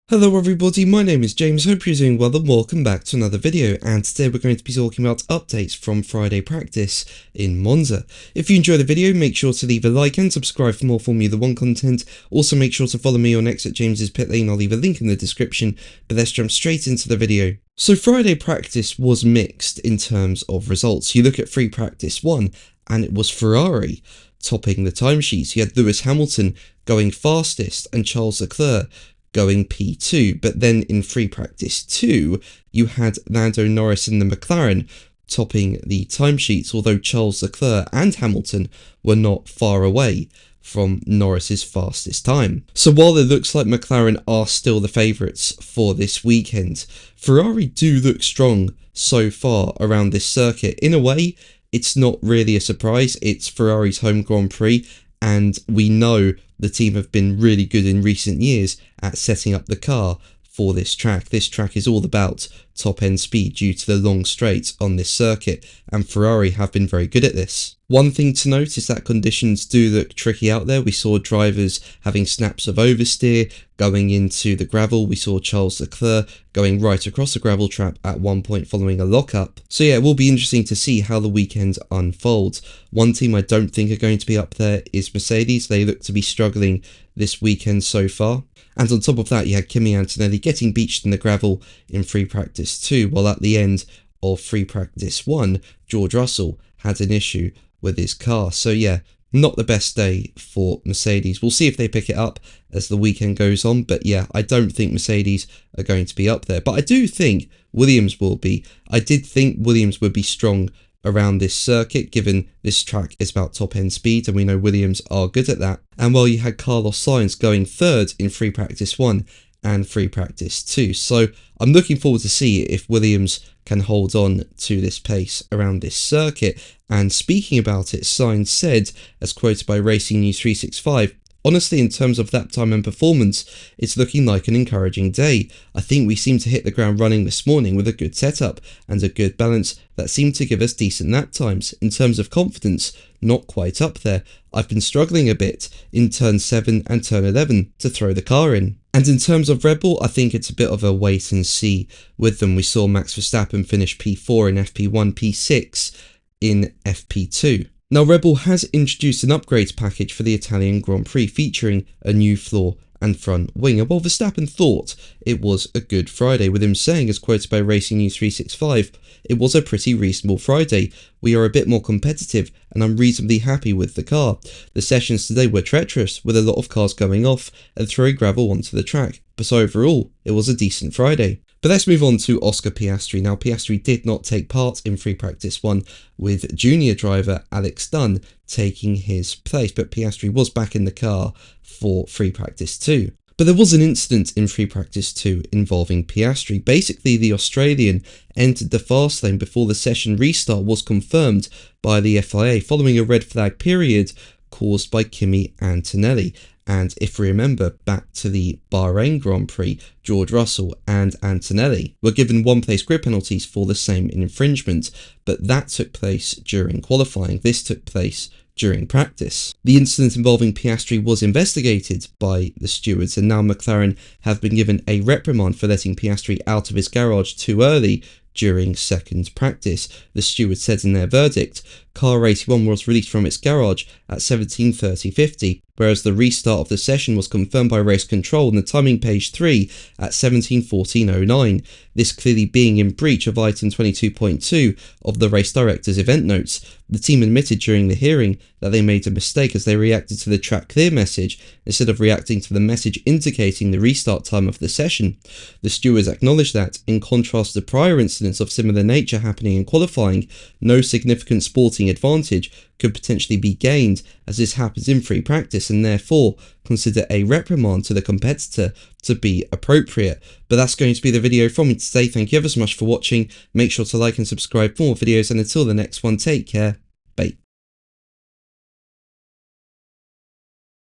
Hello everybody, my name is James, hope you're doing well and welcome back to another video, and today we're going to be talking about updates from Friday practice in Monza. If you enjoy the video, make sure to leave a like and subscribe for more Formula 1 content. Also make sure to follow me on X at James's Pit Lane, I'll leave a link in the description, but let's jump straight into the video. So Friday practice was mixed in terms of results. You look at free practice 1 and it was Ferrari topping the timesheets. You had Lewis Hamilton going fastest and Charles Leclerc going P2, but then in free practice 2, you had Lando Norris in the McLaren topping the timesheets, although Charles Leclerc and Hamilton were not far away from Norris's fastest time. So while it looks like McLaren are still the favourites for this weekend, Ferrari do look strong so far around this circuit. In a way, it's not really a surprise. It's Ferrari's home Grand Prix, and we know the team have been really good in recent years at setting up the car for this track. This track is all about top-end speed due to the long straights on this circuit, and Ferrari have been very good at this. One thing to note is that conditions do look tricky out there. We saw drivers having snaps of oversteer going into the gravel. We saw Charles Leclerc going right across the gravel trap at one point following a lockup. So yeah, it will be interesting to see how the weekend unfolds. One team I don't think are going to be up there is Mercedes. They look to be struggling this weekend so far. And on top of that, you had Kimi Antonelli getting beached in the gravel in free practice 2, while at the end of free practice 1, George Russell had an issue with his car. So yeah, not the best day for Mercedes. We'll see if they pick it up as the weekend goes on, but yeah, I don't think Mercedes are going to be up there. But I do think Williams will be. I did think Williams would be strong around this circuit, given this track is about top-end speed, and we know Williams are good at that. And while you had Carlos Sainz going third in free practice 1 and free practice 2. So I'm looking forward to see if Williams can hold on to this pace around this circuit. And speaking about it, Sainz said, as quoted by Racing News 365, "Honestly, in terms of lap time and performance, it's looking like an encouraging day. I think we seem to hit the ground running this morning with a good setup and a good balance that seemed to give us decent lap times. In terms of confidence, not quite up there. I've been struggling a bit in turn 7 and turn 11 to throw the car in." And in terms of Red Bull, I think it's a bit of a wait and see with them. We saw Max Verstappen finish P4 in FP1, P6 in FP2. Now, Red Bull has introduced an upgrades package for the Italian Grand Prix featuring a new floor and front wing, and while Verstappen thought it was a good Friday, with him saying, as quoted by Racing News 365, "It was a pretty reasonable Friday. We are a bit more competitive and I'm reasonably happy with the car. The sessions today were treacherous, with a lot of cars going off and throwing gravel onto the track, but overall it was a decent Friday." But let's move on to Oscar Piastri. Now, Piastri did not take part in free practice 1, with junior driver Alex Dunn taking his place, but Piastri was back in the car for free practice 2. But there was an incident in free practice 2 involving Piastri. Basically, the Australian entered the fast lane before the session restart was confirmed by the FIA, following a red flag period caused by Kimi Antonelli. And if we remember back to the Bahrain Grand Prix, George Russell and Antonelli were given one-place grid penalties for the same infringement, but that took place during qualifying. This took place during practice. The incident involving Piastri was investigated by the stewards, and now McLaren have been given a reprimand for letting Piastri out of his garage too early during second practice. The stewards said in their verdict, car 81 was released from its garage at 17:30:50, whereas the restart of the session was confirmed by race control on the timing page 3 at 17:14:09, this clearly being in breach of item 22.2 of the race director's event notes. The team admitted during the hearing that they made a mistake as they reacted to the track clear message instead of reacting to the message indicating the restart time of the session. The stewards acknowledged that, in contrast to prior incidents of similar nature happening in qualifying, no significant sporting advantage could potentially be gained as this happens in free practice, and therefore consider a reprimand to the competitor to be appropriate. But that's going to be the video from me today. Thank you ever so much for watching. Make sure to like and subscribe for more videos, and until the next one, take care.